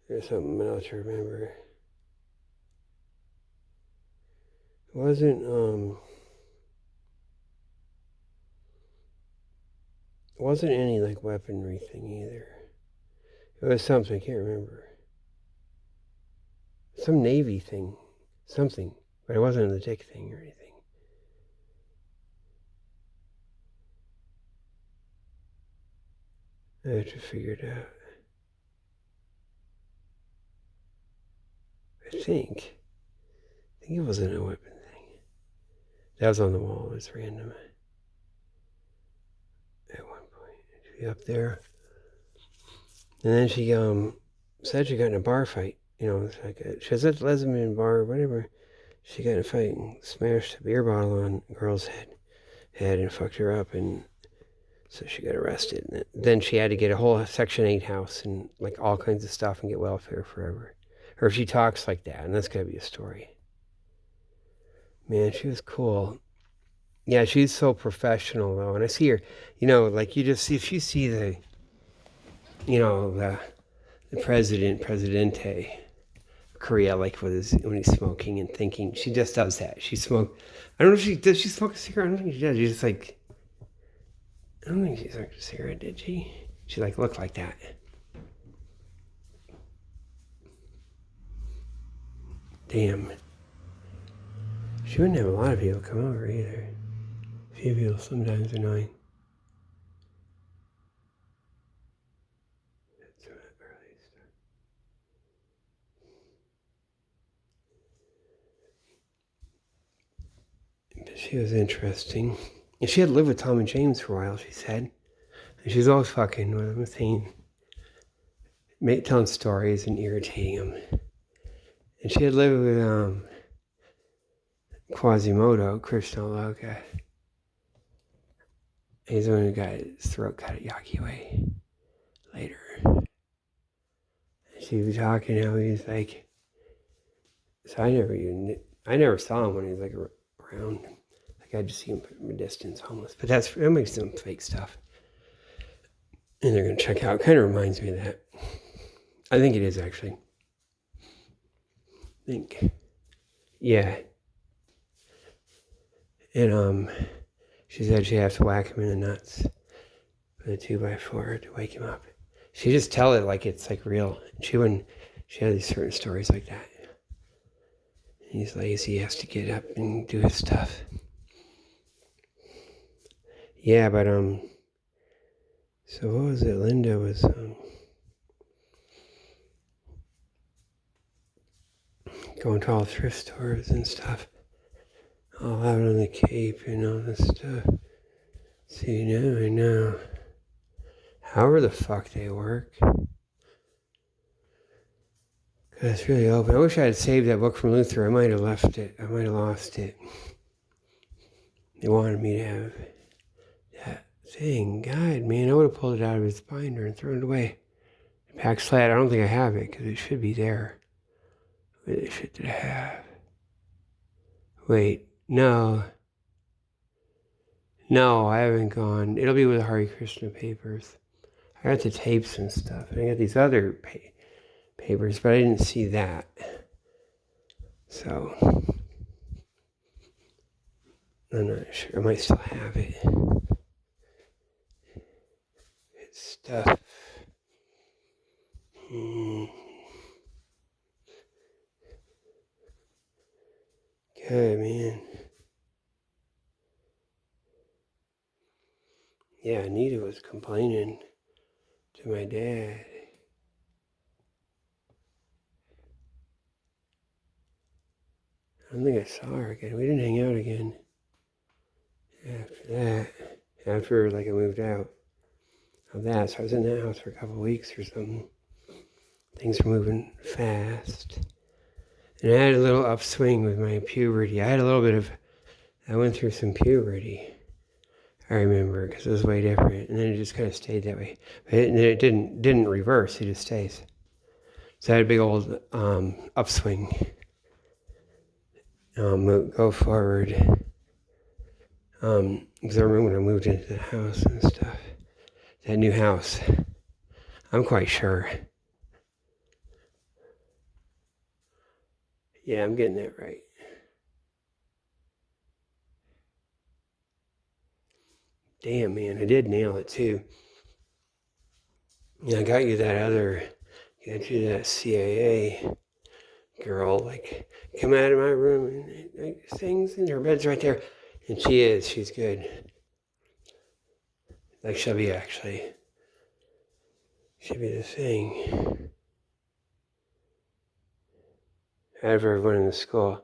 There's something else to remember. It wasn't any like weaponry thing either. It was something, I can't remember. Some Navy thing. Something. But it wasn't the dick thing or anything. I have to figure it out. I think it wasn't a weapon thing. That was on the wall. It was random. At one point, she up there, and then she said she got in a bar fight. You know, it's like she was at the lesbian bar or whatever. She got in a fight and smashed a beer bottle on a girl's head and fucked her up. And So she got arrested. And then she had to get a whole Section 8 house and like all kinds of stuff and get welfare forever. Or if she talks like that, and that's got to be a story. Man, she was cool. Yeah, she's so professional though. And I see her, like you just see, if you see the Presidente Korea, like when he's smoking and thinking, she just does that. She smoked. I don't know if she smoke a cigarette. I don't think she does. She just like, I don't think she smoked a cigarette, did she? She like looked like that. Damn. She wouldn't have a lot of people come over either. A few people sometimes annoying. That's early stuff. But she was interesting. And she had lived with Tom and James for a while, she said. And she was always fucking with them, saying, telling stories and irritating them. And she had lived with Quasimodo, Krishna. He's the one who got his throat cut at Yakiway later. And she was talking how he's like, so I never saw him when he was like around. Like I just see him from a distance, homeless. But that makes some fake stuff. And they're gonna check out. Kind of reminds me of that. I think it is actually. Yeah. And she said she'd have to whack him in the nuts with a 2x4 to wake him up. She just tell it like it's like real. She had these certain stories like that. He's lazy, he has to get up and do his stuff. Yeah, but so what was it? Linda was going to all thrift stores and stuff. All out on the Cape and all this stuff. See, now I know. However the fuck they work. Cause it's really open. I wish I had saved that book from Luther. I might have left it. I might have lost it. They wanted me to have that thing. God, man, I would have pulled it out of his binder and thrown it away. Pack slat, I don't think I have it because it should be there. What shit did I have? Wait, no. No, I haven't gone. It'll be with the Hare Krishna papers. I got the tapes and stuff. And I got these other papers, but I didn't see that. So, I'm not sure. I might still have it. It's stuff. Good, man. Yeah, Anita was complaining to my dad. I don't think I saw her again. We didn't hang out again after that. After, like, I moved out of that. So I was in that house for a couple of weeks or something. Things were moving fast. And I had a little upswing with my puberty. I went through some puberty. I remember, because it was way different. And then it just kind of stayed that way. And it didn't reverse. It just stays. So I had a big old upswing. Go forward. Because I remember when I moved into the house and stuff. That new house. I'm quite sure. Yeah, I'm getting that right. Damn, man, I did nail it too. Yeah, I got you that CIA girl, like, come out of my room and like, things, and her bed's right there. And she's good. Like, she'll be the thing. Out of everyone in the school.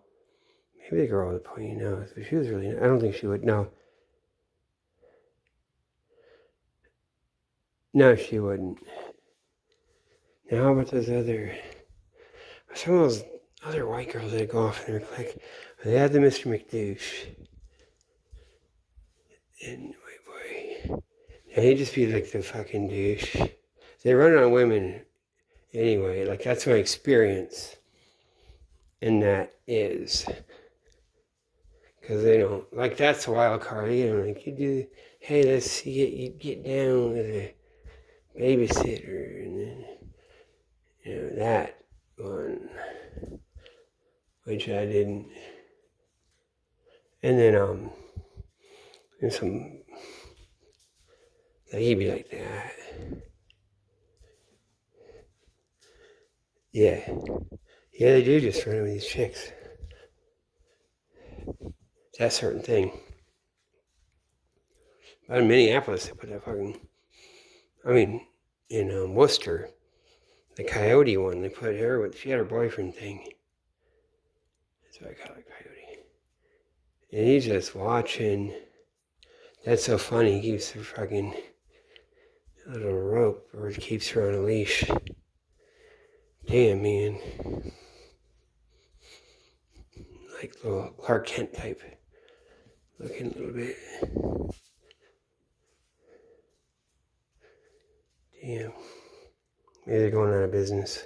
Maybe the girl with the pointy nose, but she was really, I don't think she would, no. No, she wouldn't. Now, how about some of those other white girls that go off in their clique? They had the Mr. McDouche. And, And he'd just be like the fucking douche. They run on women anyway. Like, that's my experience. And that is. Because they don't, like, that's a wild card. You know, like, you do, hey, let's see it. You get down with a babysitter. And then, you know, that one, which I didn't. And then, there's some, like, he'd be like that. Yeah. Yeah, they do just run with these chicks. It's that certain thing. But in Minneapolis, they put that fucking, I mean, in Worcester, the coyote one, they put her with, she had her boyfriend thing. That's what I call it, coyote. And he's just watching. That's so funny. He keeps her fucking little rope, or he keeps her on a leash. Damn, man. Like little Clark Kent type. Looking a little bit. Damn. Maybe they're going out of business.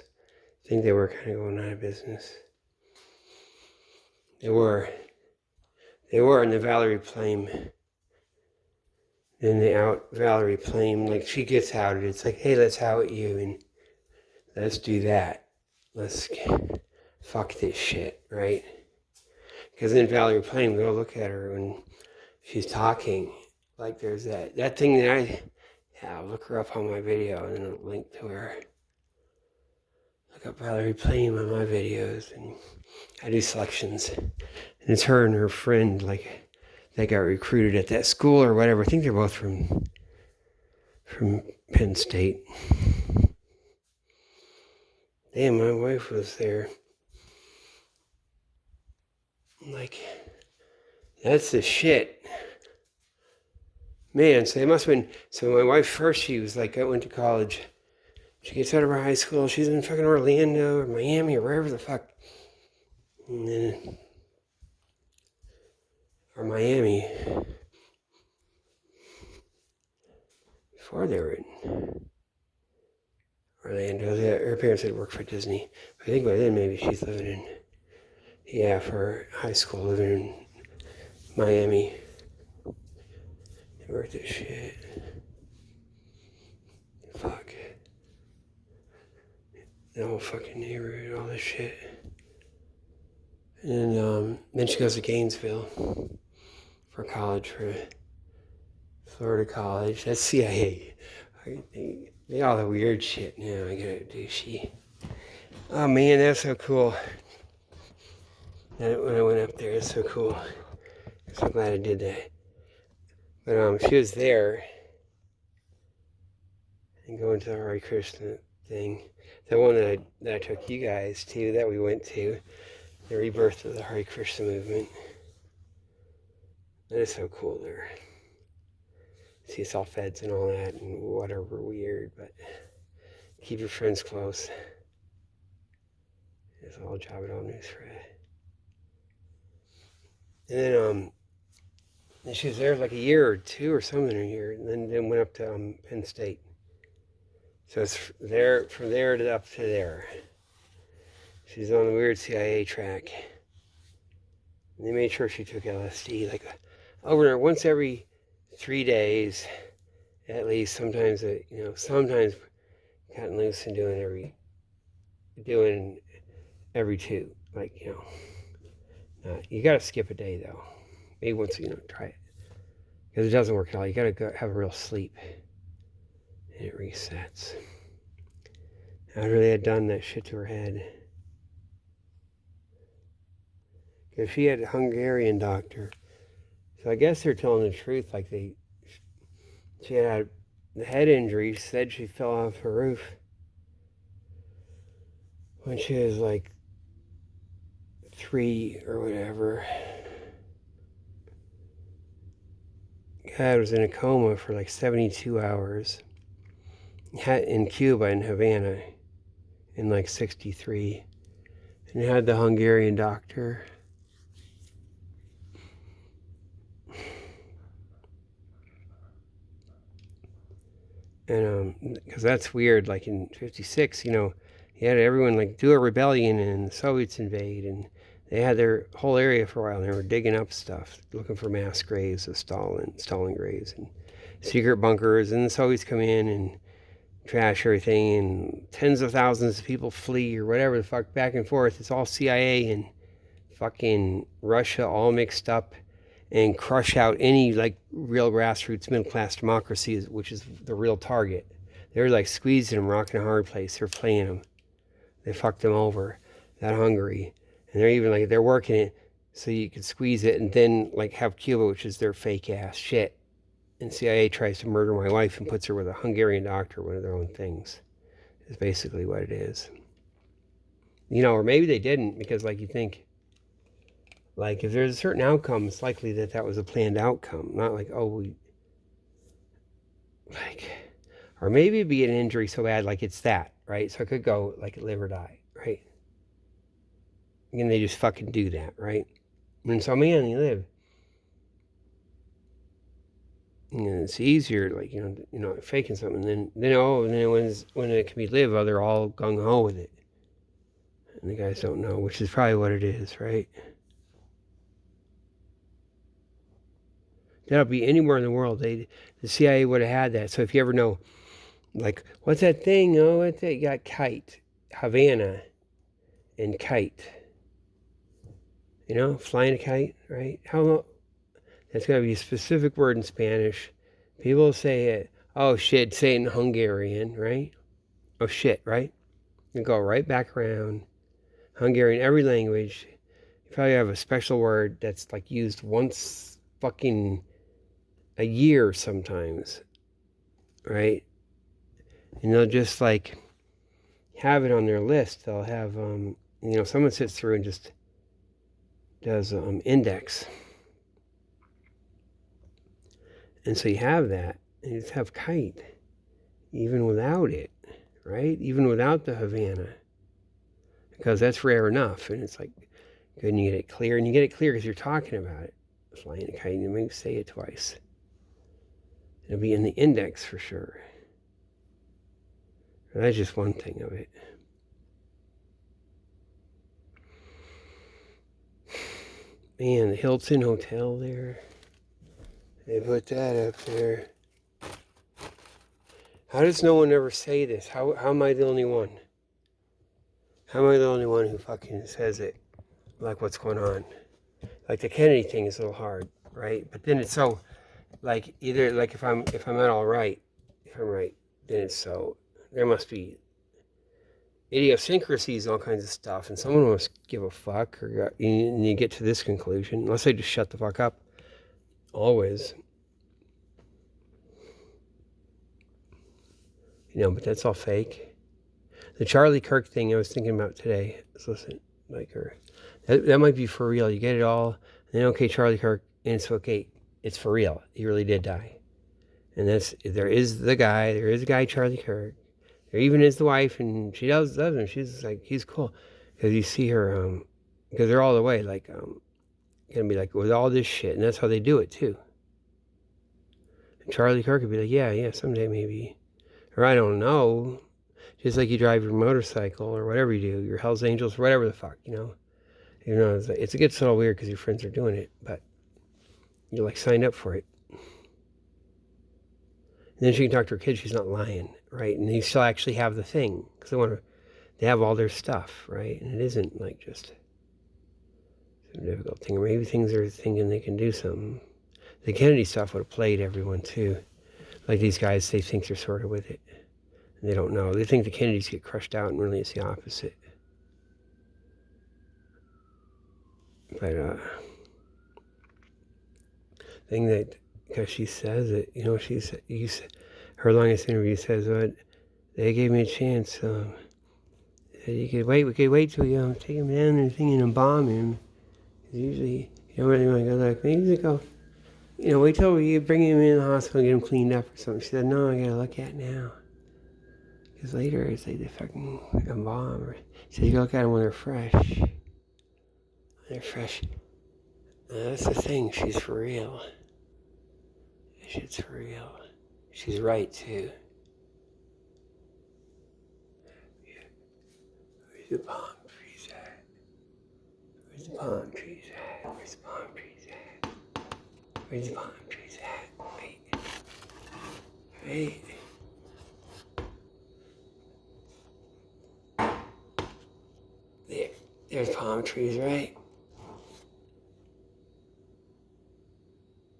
I think they were kind of going out of business. They were in the Valerie Plame. Then they out Valerie Plame, like she gets outed. It's like, hey, let's out you and let's do that. Let's fuck this shit, right? Because then Valerie Plame, go look at her when she's talking. Like there's that thing that I'll look her up on my video and then I'll link to her. Look up Valerie Plame on my videos and I do selections. And it's her and her friend, like, they got recruited at that school or whatever. I think they're both from Penn State. Damn, my wife was there. Like, that's the shit. Man, so they must have been, so my wife first, she was like, I went to college. She gets out of her high school, she's in fucking Orlando or Miami or wherever the fuck. And then, or Miami. Before they were in Orlando, her parents had worked for Disney. I think by then maybe she's living in, for high school, living in Miami. They worked at shit. Fuck. The whole fucking neighborhood, all this shit. And then she goes to Gainesville for college, for Florida College. That's CIA. They all the weird shit now. I gotta do she. Oh man, that's so cool. When I went up there, it's so cool. I'm so glad I did that. But she was there and going to the Hare Krishna thing. The one that I took you guys to, that we went to, the rebirth of the Hare Krishna movement. That is so cool there. See, it's all feds and all that and whatever weird, but keep your friends close. It's all Java News for it. And then she was there like a year or two or something a year, and then went up to Penn State. So it's from there to up to there. She's on the weird CIA track. And they made sure she took LSD like over there once every 3 days, at least. Sometimes sometimes cutting loose and doing every 2. Like, you gotta skip a day though. Maybe once, try it. Because it doesn't work at all. You gotta go have a real sleep. And it resets. After they had done that shit to her head. Because she had a Hungarian doctor. So I guess they're telling the truth. Like she had the head injury. She said she fell off her roof when she was like 3 or whatever. God was in a coma for like 72 hours. In Cuba, in Havana, in like 63. And had the Hungarian doctor. And because that's weird. Like in '56, you had everyone like do a rebellion, and the Soviets invade, and they had their whole area for a while. And they were digging up stuff, looking for mass graves of Stalin graves, and secret bunkers. And the Soviets come in and trash everything, and tens of thousands of people flee or whatever the fuck back and forth. It's all CIA and fucking Russia all mixed up, and crush out any like real grassroots middle class democracy, which is the real target. They're like squeezing them, rocking a hard place. They're playing them. They fucked them over, that Hungary, and they're even like they're working it so you could squeeze it and then like have Cuba, which is their fake ass shit. And CIA tries to murder my wife and puts her with a Hungarian doctor, one of their own things. Is basically what it is. Or maybe they didn't, because like you think, like if there's a certain outcome, it's likely that that was a planned outcome, not like, oh, or maybe it'd be an injury so bad, like it's that, right? So it could go like live or die, right? And they just fucking do that, right? And so, man, you live. And it's easier, like, faking something. And then when it can be live, they're all gung-ho with it. And the guys don't know, which is probably what it is, right? That'll be anywhere in the world. The CIA would have had that. So if you ever know, like, what's that thing? Oh, what's that? You got kite, Havana, and kite. Flying a kite, right? That's got to be a specific word in Spanish. People say it. Oh shit, say it in Hungarian, right? Oh shit, right? You go right back around. Hungarian, every language. You probably have a special word that's like used once fucking a year sometimes, right? And they'll just like have it on their list. They'll have, someone sits through and just does index. And so you have that, and you just have kite, even without it, right? Even without the Havana, because that's rare enough. And it's like, good, and you get it clear, and you get it clear because you're talking about it. Flying a kite, and you maybe say it twice. It'll be in the index for sure. That's just one thing of it. Man, the Hilton Hotel there. They put that up there. How does no one ever say this? How am I the only one? How am I the only one who fucking says it? Like, what's going on? Like the Kennedy thing is a little hard, right? But then it's so, like, either like if I'm not all right, if I'm right, then it's so there must be idiosyncrasies, all kinds of stuff, and someone must give a fuck, and you get to this conclusion, unless they just shut the fuck up. Always. But that's all fake. The Charlie Kirk thing I was thinking about today. Listen, like that might be for real. You get it all, and then okay, Charlie Kirk, and it's okay. It's for real. He really did die. And there is a guy, Charlie Kirk. There even is the wife, and she loves him. She's like, he's cool. Because you see her, because they're all the way, like, gonna be like, with all this shit, and that's how they do it, too. And Charlie Kirk would be like, yeah, someday maybe. Or I don't know. Just like you drive your motorcycle, or whatever you do, your Hells Angels, whatever the fuck, it gets a little weird because your friends are doing it, but you're like signed up for it. And then she can talk to her kids, she's not lying, right? And they still actually have the thing, because they have all their stuff, right? And it isn't like just some difficult thing, or maybe things are thinking they can do something. The Kennedy stuff would have played everyone too. Like these guys, they think they're sort of with it, and they don't know. They think the Kennedys get crushed out, and really it's the opposite. But thing that, because she says it, her longest interview says, "What they gave me a chance. We could wait till you take him down and thing and bomb him. Because usually you don't really want to go like maybe go, wait till we bring him in the hospital and get him cleaned up or something." She said, "No, I gotta look at it now. Because later it's like they fucking bomb." She said, "You look at them when they're fresh. That's the thing. She's for real. Shit's for real. She's right too. Where's the palm trees at? Where's the palm trees at? Where's the palm trees at? Where's the palm trees at? Wait. Wait. There's palm trees, right?